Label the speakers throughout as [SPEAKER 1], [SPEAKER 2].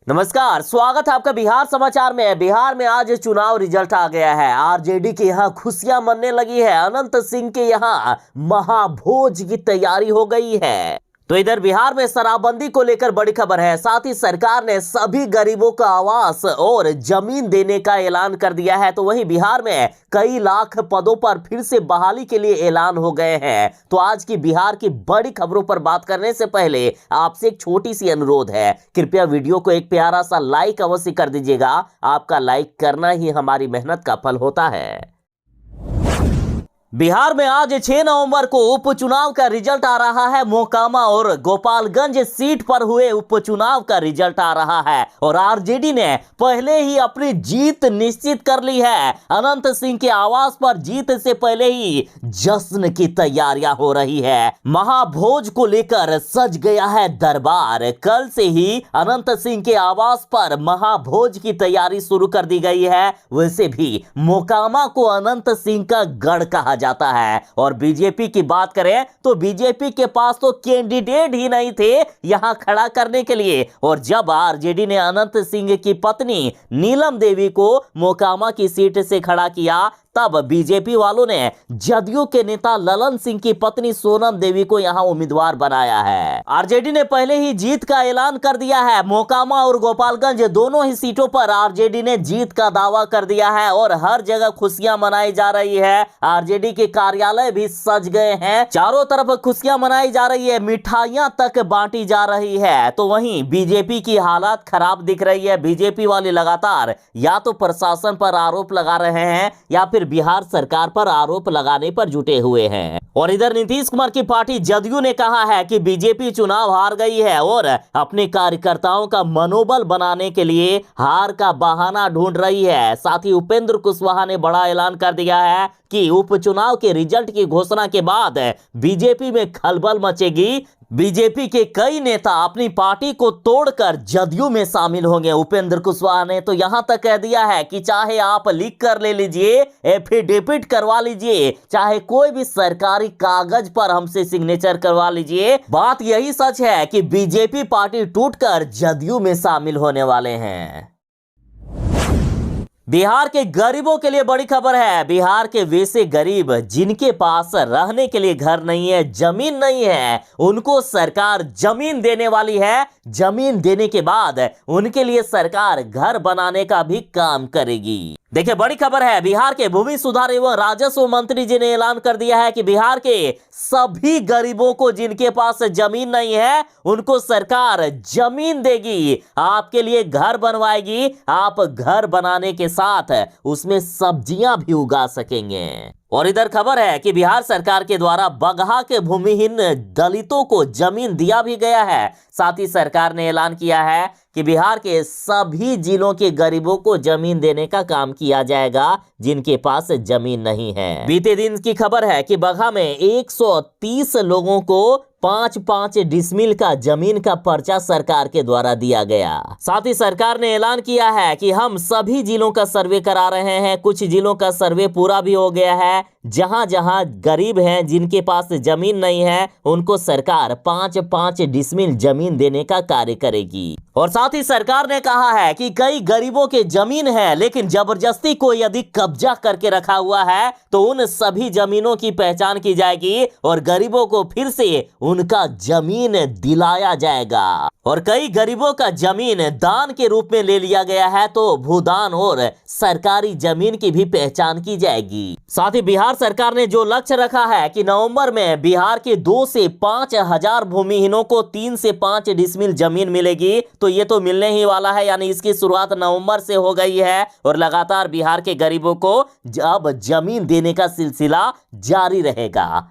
[SPEAKER 1] नमस्कार, स्वागत है आपका बिहार समाचार में। बिहार में आज चुनाव रिजल्ट आ गया है। आरजेडी के यहाँ खुशियां मनने लगी है। अनंत सिंह के यहाँ महाभोज की तैयारी हो गई है। तो इधर बिहार में शराबबंदी को लेकर बड़ी खबर है। साथ ही सरकार ने सभी गरीबों को आवास और जमीन देने का ऐलान कर दिया है। तो वहीं बिहार में कई लाख पदों पर फिर से बहाली के लिए ऐलान हो गए हैं। तो आज की बिहार की बड़ी खबरों पर बात करने से पहले आपसे एक छोटी सी अनुरोध है, कृपया वीडियो को एक प्यारा सा लाइक अवश्य कर दीजिएगा। आपका लाइक करना ही हमारी मेहनत का फल होता है। बिहार में आज 6 नवंबर को उपचुनाव का रिजल्ट आ रहा है। मोकामा और गोपालगंज सीट पर हुए उपचुनाव का रिजल्ट आ रहा है और आरजेडी ने पहले ही अपनी जीत निश्चित कर ली है। अनंत सिंह के आवास पर जीत से पहले ही जश्न की तैयारियां हो रही है। महाभोज को लेकर सज गया है दरबार। कल से ही अनंत सिंह के आवास पर महाभोज की तैयारी शुरू कर दी गई है। वैसे भी मोकामा को अनंत सिंह का गढ़ कहा जाता है। और बीजेपी की बात करें तो बीजेपी के पास तो कैंडिडेट ही नहीं थे यहां खड़ा करने के लिए। और जब आरजेडी ने अनंत सिंह की पत्नी नीलम देवी को मोकामा की सीट से खड़ा किया, तब बीजेपी वालों ने जदयू के नेता ललन सिंह की पत्नी सोनम देवी को यहां उम्मीदवार बनाया है। आरजेडी ने पहले ही जीत का ऐलान कर दिया है। मोकामा और गोपालगंज दोनों ही सीटों पर आरजेडी ने जीत का दावा कर दिया है और हर जगह खुशियां मनाई जा रही है। आरजेडी के कार्यालय भी सज गए हैं। चारों तरफ खुशियां मनाई जा रही है, मिठाइयां तक बांटी जा रही है। तो वहीं बीजेपी की हालत खराब दिख रही है। बीजेपी वाले लगातार या तो प्रशासन पर आरोप लगा रहे हैं या फिर बिहार सरकार पर आरोप लगाने पर जुटे हुए हैं। और इधर नीतीश कुमार की पार्टी जदयू ने कहा है कि बीजेपी चुनाव हार गई है और अपने कार्यकर्ताओं का मनोबल बनाने के लिए हार का बहाना ढूंढ रही है। साथ ही उपेंद्र कुशवाहा ने बड़ा ऐलान कर दिया है कि उपचुनाव के रिजल्ट की घोषणा के बाद बीजेपी में खलबल मचेगी। बीजेपी के कई नेता अपनी पार्टी को तोड़कर जदयू में शामिल होंगे। उपेंद्र कुशवाहा ने तो यहां तक कह दिया है कि चाहे आप लिख कर ले लीजिए, एफिडेविट करवा लीजिए, चाहे कोई भी सरकारी कागज पर हमसे सिग्नेचर करवा लीजिए, बात यही सच है कि बीजेपी पार्टी टूटकर जदयू में शामिल होने वाले हैं। बिहार के गरीबों के लिए बड़ी खबर है। बिहार के वैसे गरीब जिनके पास रहने के लिए घर नहीं है, जमीन नहीं है, उनको सरकार जमीन देने वाली है। जमीन देने के बाद उनके लिए सरकार घर बनाने का भी काम करेगी। देखिए, बड़ी खबर है। बिहार के भूमि सुधार एवं राजस्व मंत्री जी ने ऐलान कर दिया है कि बिहार के सभी गरीबों को जिनके पास जमीन नहीं है, उनको सरकार जमीन देगी, आपके लिए घर बनवाएगी। आप घर बनाने के साथ उसमें सब्जियां भी उगा सकेंगे। और इधर खबर है कि बिहार सरकार के द्वारा बगहा के भूमिहीन दलितों को जमीन दिया भी गया है। साथ ही सरकार ने ऐलान किया है कि बिहार के सभी जिलों के गरीबों को जमीन देने का काम किया जाएगा जिनके पास जमीन नहीं है। बीते दिन की खबर है कि बगहा में 130 लोगों को 5-5 डिसमिल का जमीन का पर्चा सरकार के द्वारा दिया गया। साथ ही सरकार ने ऐलान किया है कि हम सभी जिलों का सर्वे करा रहे हैं। कुछ जिलों का सर्वे पूरा भी हो गया है। जहां जहां गरीब हैं, जिनके पास जमीन नहीं है, उनको सरकार 5-5 डिसमिल जमीन देने का कार्य करेगी। और साथ ही सरकार ने कहा है कि कई गरीबों के जमीन है लेकिन जबरदस्ती कोई यदि कब्जा करके रखा हुआ है तो उन सभी जमीनों की पहचान की जाएगी और गरीबों को फिर से उनका जमीन दिलाया जाएगा। और कई गरीबों का जमीन दान के रूप में ले लिया गया है, तो भूदान और सरकारी जमीन की भी पहचान की जाएगी। साथ ही बिहार सरकार ने जो लक्ष्य रखा है कि नवंबर में बिहार के 2 से 5 हजार भूमिहीनों को 3 से 5 डिसमिल जमीन मिलेगी, तो ये तो मिलने ही वाला है। यानी इसकी शुरुआत नवंबर से हो गई है और लगातार बिहार के गरीबों को अब जमीन देने का सिलसिला जारी रहेगा।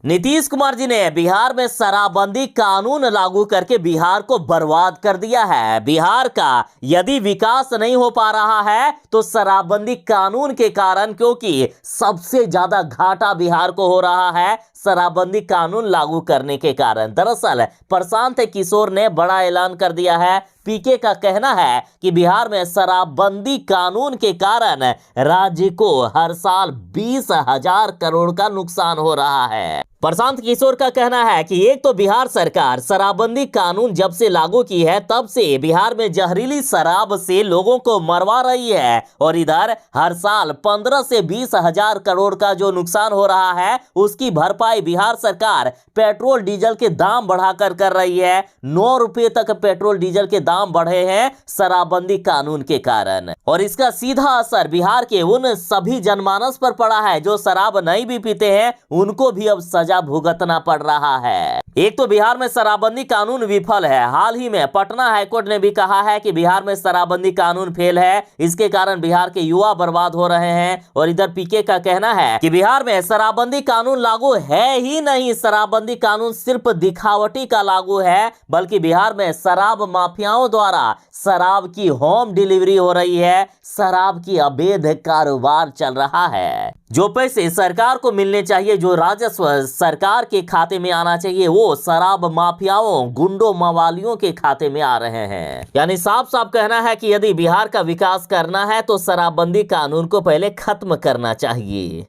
[SPEAKER 1] नीतीश कुमार जी ने बिहार में शराबबंदी कानून लागू करके बिहार को बर्बाद कर दिया है। बिहार का यदि विकास नहीं हो पा रहा है तो शराबबंदी कानून के कारण, क्योंकि सबसे ज्यादा घाटा बिहार को हो रहा है शराबबंदी कानून लागू करने के कारण। दरअसल प्रशांत किशोर ने बड़ा ऐलान कर दिया है। पीके का कहना है कि बिहार में शराबबंदी कानून के कारण राज्य को हर साल 20,000 करोड़ का नुकसान हो रहा है। प्रशांत किशोर का कहना है कि एक तो बिहार सरकार शराबबंदी कानून जब से लागू की है तब से बिहार में जहरीली शराब से लोगों को मरवा रही है, और इधर हर साल 15 से 20 हजार करोड़ का जो नुकसान हो रहा है उसकी भरपाई बिहार सरकार पेट्रोल डीजल के दाम बढ़ाकर कर रही है। 9 रुपए तक पेट्रोल डीजल के दाम बढ़े हैं शराबबंदी कानून के कारण, और इसका सीधा असर बिहार के उन सभी जनमानस पर पड़ा है जो शराब नहीं भी पीते हैं, उनको भी अब सजा भुगतना पड़ रहा है। एक तो बिहार में शराबबंदी कानून विफल है। हाल ही में पटना हाईकोर्ट ने भी कहा है कि बिहार में शराबबंदी कानून फेल है, इसके कारण बिहार के युवा बर्बाद हो रहे हैं। और इधर पीके का कहना है कि बिहार में शराबबंदी कानून लागू है ही नहीं, शराबबंदी कानून सिर्फ दिखावटी का लागू है, बल्कि बिहार में शराब माफियाओं द्वारा शराब की होम डिलीवरी हो रही है, शराब की अवैध कारोबार चल रहा है। जो पैसे सरकार को मिलने चाहिए, जो राजस्व सरकार के खाते में आना चाहिए, वो शराब माफियाओं गुंडों मवालियों के खाते में आ रहे हैं। यानी साफ साफ कहना है कि यदि बिहार का विकास करना है तो शराबबंदी कानून को पहले खत्म करना चाहिए।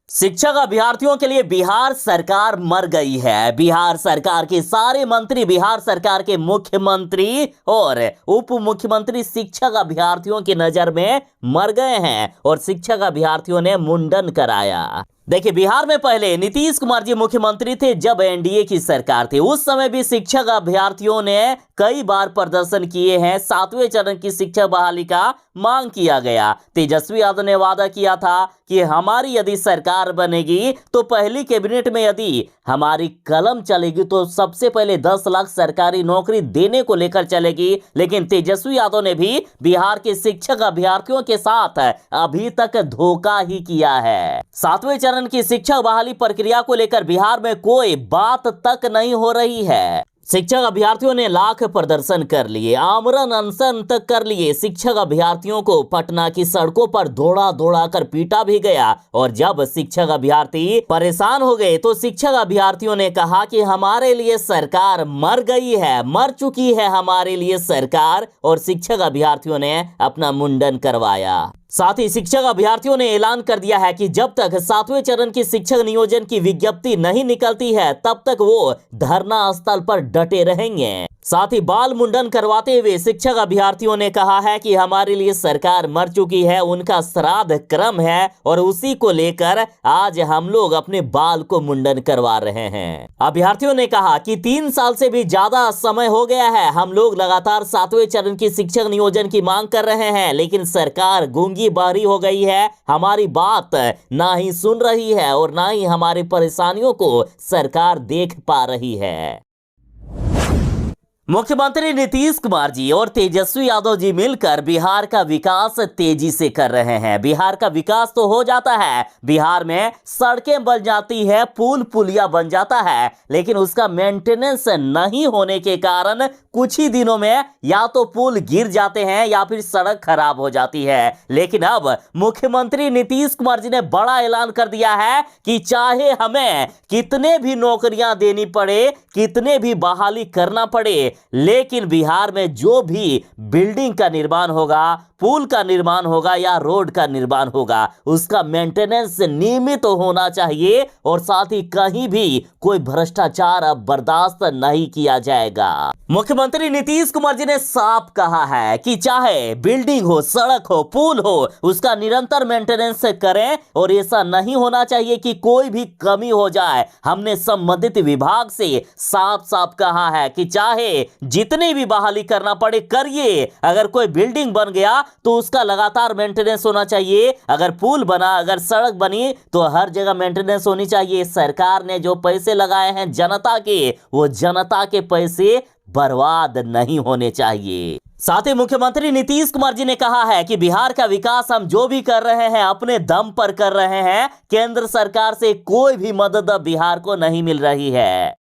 [SPEAKER 1] शिक्षक अभ्यर्थियों के लिए बिहार सरकार मर गई है। बिहार सरकार के सारे मंत्री, बिहार सरकार के मुख्यमंत्री और उप मुख्यमंत्री शिक्षक अभ्यर्थियों की नजर में मर गए हैं और शिक्षक अभ्यर्थियों ने मुंडन कराया। देखिए, बिहार में पहले नीतीश कुमार जी मुख्यमंत्री थे जब एनडीए की सरकार थी, उस समय भी शिक्षक अभ्यर्थियों ने कई बार प्रदर्शन किए हैं। 7वें चरण की शिक्षक बहाली का मांग किया गया। तेजस्वी यादव ने वादा किया था कि हमारी यदि सरकार बनेगी तो पहली कैबिनेट में यदि हमारी कलम चलेगी तो सबसे पहले 10 लाख सरकारी नौकरी देने को लेकर चलेगी। लेकिन तेजस्वी यादव ने भी बिहार के शिक्षक अभ्यर्थियों के साथ अभी तक धोखा ही किया है। 7वें चरण की शिक्षक बहाली प्रक्रिया को लेकर बिहार में कोई बात तक नहीं हो रही है। शिक्षक अभ्यर्थियों ने लाख प्रदर्शन कर लिए, आमरण अनशन तक कर लिए। शिक्षक अभ्यर्थियों को पटना की सड़कों पर दौड़ा दौड़ा कर पीटा भी गया, और जब शिक्षक अभ्यर्थी परेशान हो गए तो शिक्षक अभ्यर्थियों ने कहा कि हमारे लिए सरकार मर गई है, मर चुकी है हमारे लिए सरकार, और शिक्षक अभ्यर्थियों ने अपना मुंडन करवाया। साथ ही शिक्षक अभ्यर्थियों ने ऐलान कर दिया है कि जब तक 7वें चरण की शिक्षक नियोजन की विज्ञप्ति नहीं निकलती है तब तक वो धरना स्थल पर डटे रहेंगे। साथ ही बाल मुंडन करवाते हुए शिक्षक अभ्यर्थियों ने कहा है कि हमारे लिए सरकार मर चुकी है, उनका श्राद्ध क्रम है और उसी को लेकर आज हम लोग अपने बाल को मुंडन करवा रहे हैं। अभ्यर्थियों ने कहा कि 3 साल से भी ज्यादा समय हो गया है, हम लोग लगातार 7वें चरण की शिक्षक नियोजन की मांग कर रहे हैं, लेकिन सरकार गूंगी बहरी हो गई है, हमारी बात ना ही सुन रही है और ना ही हमारी परेशानियों को सरकार देख पा रही है। मुख्यमंत्री नीतीश कुमार जी और तेजस्वी यादव जी मिलकर बिहार का विकास तेजी से कर रहे हैं। बिहार का विकास तो हो जाता है, बिहार में सड़कें बन जाती है, पुल पुलिया बन जाता है, लेकिन उसका मेंटेनेंस नहीं होने के कारण कुछ ही दिनों में या तो पुल गिर जाते हैं या फिर सड़क खराब हो जाती है। लेकिन अब मुख्यमंत्री नीतीश कुमार जी ने बड़ा ऐलान कर दिया है कि चाहे हमें कितने भी नौकरियां देनी पड़े, कितने भी बहाली करना पड़े, लेकिन बिहार में जो भी बिल्डिंग का निर्माण होगा, पुल का निर्माण होगा या रोड का निर्माण होगा, उसका मेंटेनेंस नियमित होना चाहिए और साथ ही कहीं भी कोई भ्रष्टाचार अब बर्दाश्त नहीं किया जाएगा। मुख्यमंत्री नीतीश कुमार जी ने साफ कहा है कि चाहे बिल्डिंग हो, सड़क हो, पुल हो, उसका निरंतर मेंटेनेंस करें और ऐसा नहीं होना चाहिए कि कोई भी कमी हो जाए। हमने संबंधित विभाग से साफ साफ कहा है कि चाहे जितने भी बहाली करना पड़े करिए, अगर कोई बिल्डिंग बन गया तो उसका लगातार मेंटेनेंस होना चाहिए, अगर पुल बना, अगर सड़क बनी तो हर जगह मेंटेनेंस होनी चाहिए। सरकार ने जो पैसे लगाए हैं जनता के, वो जनता के पैसे बर्बाद नहीं होने चाहिए। साथ ही मुख्यमंत्री नीतीश कुमार जी ने कहा है कि बिहार का विकास हम जो भी कर रहे हैं अपने दम पर कर रहे हैं, केंद्र सरकार से कोई भी मदद बिहार को नहीं मिल रही है।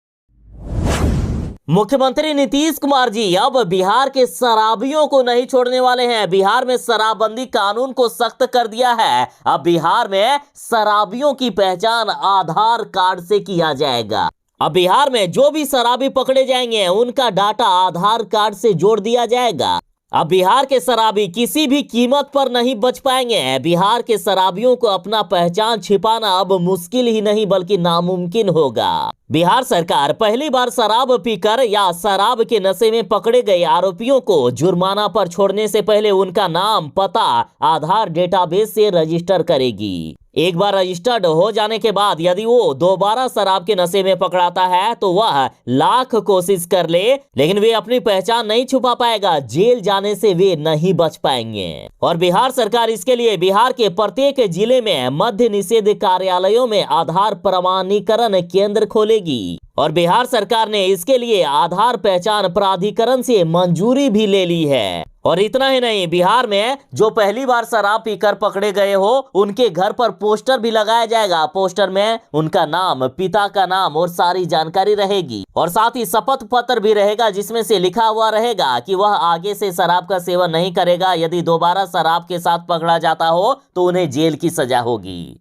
[SPEAKER 1] मुख्यमंत्री नीतीश कुमार जी अब बिहार के शराबियों को नहीं छोड़ने वाले हैं। बिहार में शराबबंदी कानून को सख्त कर दिया है। अब बिहार में शराबियों की पहचान आधार कार्ड से किया जाएगा। अब बिहार में जो भी शराबी पकड़े जाएंगे उनका डाटा आधार कार्ड से जोड़ दिया जाएगा। अब बिहार के शराबी किसी भी कीमत पर नहीं बच पाएंगे। बिहार के शराबियों को अपना पहचान छिपाना अब मुश्किल ही नहीं बल्कि नामुमकिन होगा। बिहार सरकार पहली बार शराब पीकर या शराब के नशे में पकड़े गए आरोपियों को जुर्माना पर छोड़ने से पहले उनका नाम, पता आधार डेटाबेस से रजिस्टर करेगी। एक बार रजिस्टर्ड हो जाने के बाद यदि वो दोबारा शराब के नशे में पकड़ाता है तो वह लाख कोशिश कर ले लेकिन वे अपनी पहचान नहीं छुपा पाएगा। जेल जाने से वे नहीं बच पाएंगे। और बिहार सरकार इसके लिए बिहार के प्रत्येक जिले में मद्य निषेध कार्यालयों में आधार प्रमाणीकरण केंद्र खोलेगी। और बिहार सरकार ने इसके लिए आधार पहचान प्राधिकरण से मंजूरी भी ले ली है। और इतना ही नहीं, बिहार में जो पहली बार शराब पीकर पकड़े गए हो उनके घर पर पोस्टर भी लगाया जाएगा। पोस्टर में उनका नाम, पिता का नाम और सारी जानकारी रहेगी। और साथ ही शपथ पत्र भी रहेगा जिसमें से लिखा हुआ रहेगा कि वह आगे से शराब का सेवन नहीं करेगा। यदि दोबारा शराब के साथ पकड़ा जाता हो तो उन्हें जेल की सजा होगी।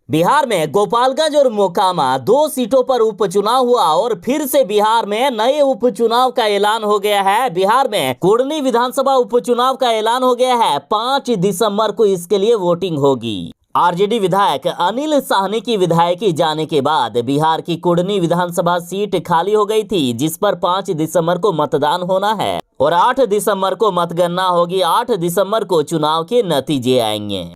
[SPEAKER 1] बिहार में गोपालगंज और मोकामा 2 सीटों पर उपचुनाव हुआ और फिर से बिहार में नए उपचुनाव का ऐलान हो गया है। बिहार में कुढ़नी विधानसभा उपचुनाव का ऐलान हो गया है। 5 दिसंबर को इसके लिए वोटिंग होगी। आरजेडी विधायक अनिल साहनी की विधायकी जाने के बाद बिहार की कुढ़नी विधानसभा सीट खाली हो गई थी, जिस पर 5 दिसंबर को मतदान होना है और 8 दिसंबर को मतगणना होगी। 8 दिसंबर को चुनाव के नतीजे आएंगे।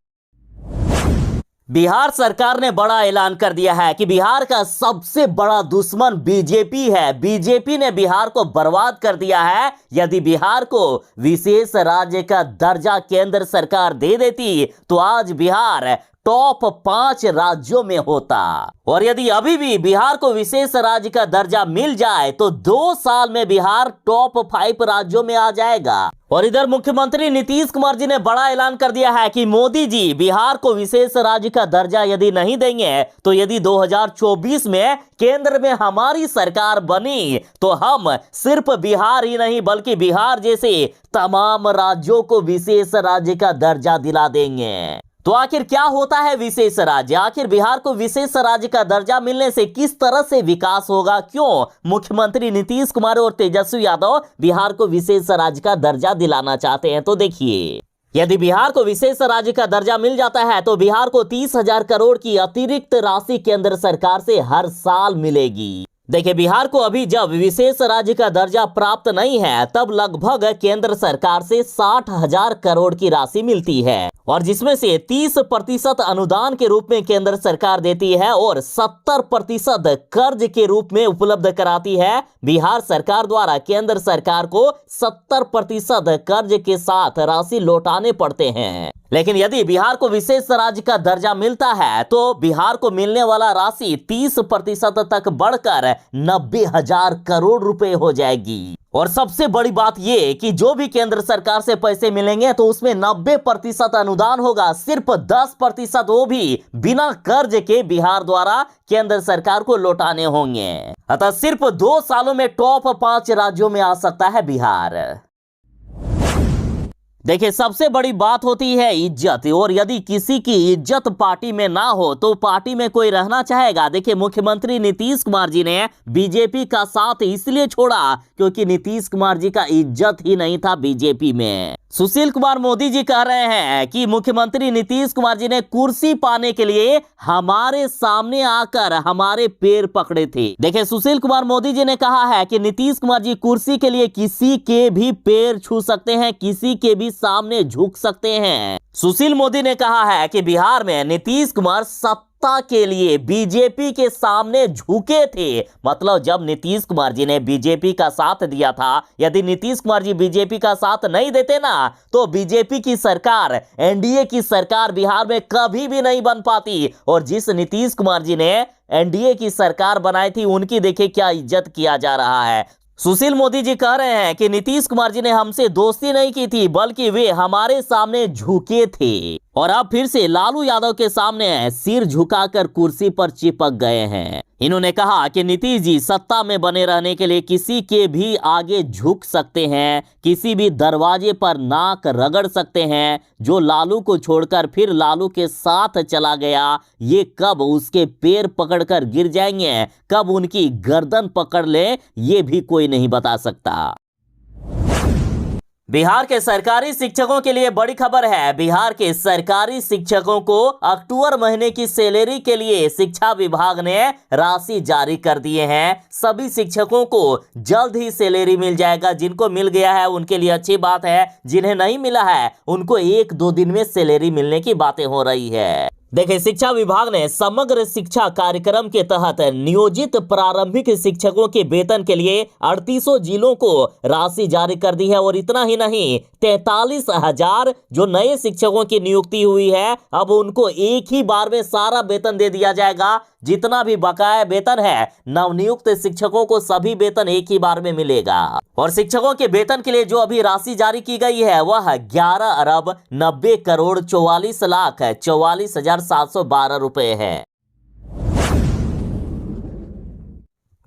[SPEAKER 1] बिहार सरकार ने बड़ा ऐलान कर दिया है कि बिहार का सबसे बड़ा दुश्मन बीजेपी है। बीजेपी ने बिहार को बर्बाद कर दिया है। यदि बिहार को विशेष राज्य का दर्जा केंद्र सरकार दे देती तो आज बिहार टॉप 5 राज्यों में होता। और यदि अभी भी बिहार को विशेष राज्य का दर्जा मिल जाए तो 2 साल में बिहार टॉप 5 राज्यों में आ जाएगा। और इधर मुख्यमंत्री नीतीश कुमार जी ने बड़ा ऐलान कर दिया है कि मोदी जी बिहार को विशेष राज्य का दर्जा यदि नहीं देंगे तो यदि 2024 में केंद्र में हमारी सरकार बनी तो हम सिर्फ बिहार ही नहीं बल्कि बिहार जैसे तमाम राज्यों को विशेष राज्य का दर्जा दिला देंगे। तो आखिर क्या होता है विशेष राज्य? आखिर बिहार को विशेष राज्य का दर्जा मिलने से किस तरह से विकास होगा? क्यों मुख्यमंत्री नीतीश कुमार और तेजस्वी यादव बिहार को विशेष राज्य का दर्जा दिलाना चाहते हैं? तो देखिए, यदि बिहार को विशेष राज्य का दर्जा मिल जाता है तो बिहार को 30,000 करोड़ की अतिरिक्त राशि केंद्र सरकार से हर साल मिलेगी। देखिए, बिहार को अभी जब विशेष राज्य का दर्जा प्राप्त नहीं है तब लगभग केंद्र सरकार से 60,000 करोड़ की राशि मिलती है और जिसमें से 30% अनुदान के रूप में केंद्र सरकार देती है और 70% कर्ज के रूप में उपलब्ध कराती है। बिहार सरकार द्वारा केंद्र सरकार को 70% कर्ज के साथ राशि लौटाने पड़ते हैं। लेकिन यदि बिहार को विशेष राज्य का दर्जा मिलता है तो बिहार को मिलने वाला राशि 30% तक बढ़कर 90,000 करोड़ रुपए हो जाएगी। और सबसे बड़ी बात ये कि जो भी केंद्र सरकार से पैसे मिलेंगे तो उसमें 90% अनुदान होगा। सिर्फ 10% वो भी बिना कर्ज के बिहार द्वारा केंद्र सरकार को लौटाने होंगे। अतः सिर्फ 2 सालों में टॉप 5 राज्यों में आ सकता है बिहार। देखिए, सबसे बड़ी बात होती है इज्जत। और यदि किसी की इज्जत पार्टी में ना हो तो पार्टी में कोई रहना चाहेगा? देखिए, मुख्यमंत्री नीतीश कुमार जी ने बीजेपी का साथ इसलिए छोड़ा क्योंकि नीतीश कुमार जी का इज्जत ही नहीं था बीजेपी में। सुशील कुमार मोदी जी कह रहे हैं कि मुख्यमंत्री नीतीश कुमार जी ने कुर्सी पाने के लिए हमारे सामने आकर हमारे पैर पकड़े थे। देखिए, सुशील कुमार मोदी जी ने कहा है कि नीतीश कुमार जी कुर्सी के लिए किसी के भी पैर छू सकते हैं, किसी के भी सामने झुक सकते हैं। सुशील मोदी ने कहा है कि बिहार में नीतीश कुमार सत्ता के लिए बीजेपी के सामने झुके थे। मतलब जब नीतीश कुमार जी ने बीजेपी का साथ दिया था, यदि नीतीश कुमार जी बीजेपी का साथ नहीं देते ना तो बीजेपी की सरकार, एनडीए की सरकार बिहार में कभी भी नहीं बन पाती। और जिस नीतीश कुमार जी ने एनडीए की सरकार बनाई थी उनकी देखिए क्या इज्जत किया जा रहा है। सुशील मोदी जी कह रहे हैं कि नीतीश कुमार जी ने हमसे दोस्ती नहीं की थी बल्कि वे हमारे सामने झुके थे और अब फिर से लालू यादव के सामने सिर झुकाकर कुर्सी पर चिपक गए हैं। इन्होंने कहा कि नीतीश जी सत्ता में बने रहने के लिए किसी के भी आगे झुक सकते हैं, किसी भी दरवाजे पर नाक रगड़ सकते हैं। जो लालू को छोड़कर फिर लालू के साथ चला गया, ये कब उसके पैर पकड़कर गिर जाएंगे, कब उनकी गर्दन पकड़ ले, ये भी कोई नहीं बता सकता। बिहार के सरकारी शिक्षकों के लिए बड़ी खबर है। बिहार के सरकारी शिक्षकों को अक्टूबर महीने की सैलरी के लिए शिक्षा विभाग ने राशि जारी कर दिए हैं। सभी शिक्षकों को जल्द ही सैलरी मिल जाएगा। जिनको मिल गया है उनके लिए अच्छी बात है, जिन्हें नहीं मिला है उनको 1-2 दिन में सैलरी मिलने की बातें हो रही है। देखिए, शिक्षा विभाग ने समग्र शिक्षा कार्यक्रम के तहत नियोजित प्रारंभिक शिक्षकों के वेतन के लिए 3800 जिलों को राशि जारी कर दी है। और इतना ही नहीं, 43,000 जो नए शिक्षकों की नियुक्ति हुई है, अब उनको एक ही बार में सारा वेतन दे दिया जाएगा। जितना भी बकाया वेतन है नवनियुक्त शिक्षकों को सभी वेतन एक ही बार में मिलेगा। और शिक्षकों के वेतन के लिए जो अभी राशि जारी की गई है वह 11,90,44,44,712 रुपए है।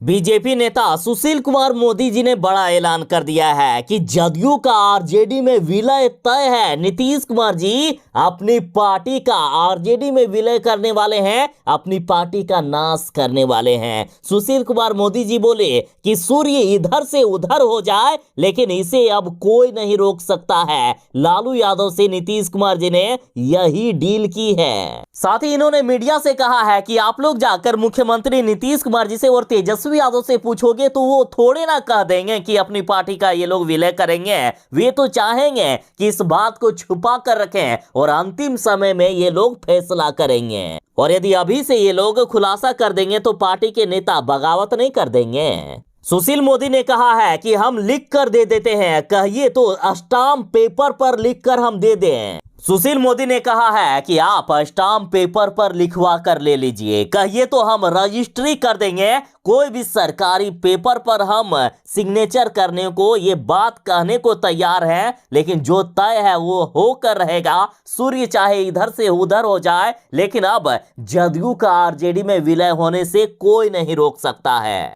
[SPEAKER 1] बीजेपी नेता सुशील कुमार मोदी जी ने बड़ा ऐलान कर दिया है कि जदयू का आरजेडी में विलय तय है। नीतीश कुमार जी अपनी पार्टी का आरजेडी में विलय करने वाले हैं, अपनी पार्टी का नाश करने वाले हैं। सुशील कुमार मोदी जी बोले कि सूर्य इधर से उधर हो जाए लेकिन इसे अब कोई नहीं रोक सकता है। लालू यादव से नीतीश कुमार जी ने यही डील की है। साथ ही इन्होंने मीडिया से कहा है कि आप लोग जाकर मुख्यमंत्री नीतीश कुमार जी से और तेजस्वी यादव से पूछोगे तो वो थोड़े ना कह देंगे कि अपनी पार्टी का ये लोग विलय करेंगे। वे तो चाहेंगे कि इस बात को छुपा कर रखें और अंतिम समय में ये लोग फैसला करेंगे। और यदि अभी से ये लोग खुलासा कर देंगे तो पार्टी के नेता बगावत नहीं कर देंगे। सुशील मोदी ने कहा है कि हम लिख कर दे देते हैं, कहिए तो स्टाम्प पेपर पर लिख कर हम दे दें। सुशील मोदी ने कहा है कि आप स्टाम्प पेपर पर लिखवा कर ले लीजिए, कहिए तो हम रजिस्ट्री कर देंगे। कोई भी सरकारी पेपर पर हम सिग्नेचर करने को, ये बात कहने को तैयार है, लेकिन जो तय है वो होकर रहेगा। सूर्य चाहे इधर से उधर हो जाए लेकिन अब जदयू का आरजेडी में विलय होने से कोई नहीं रोक सकता है।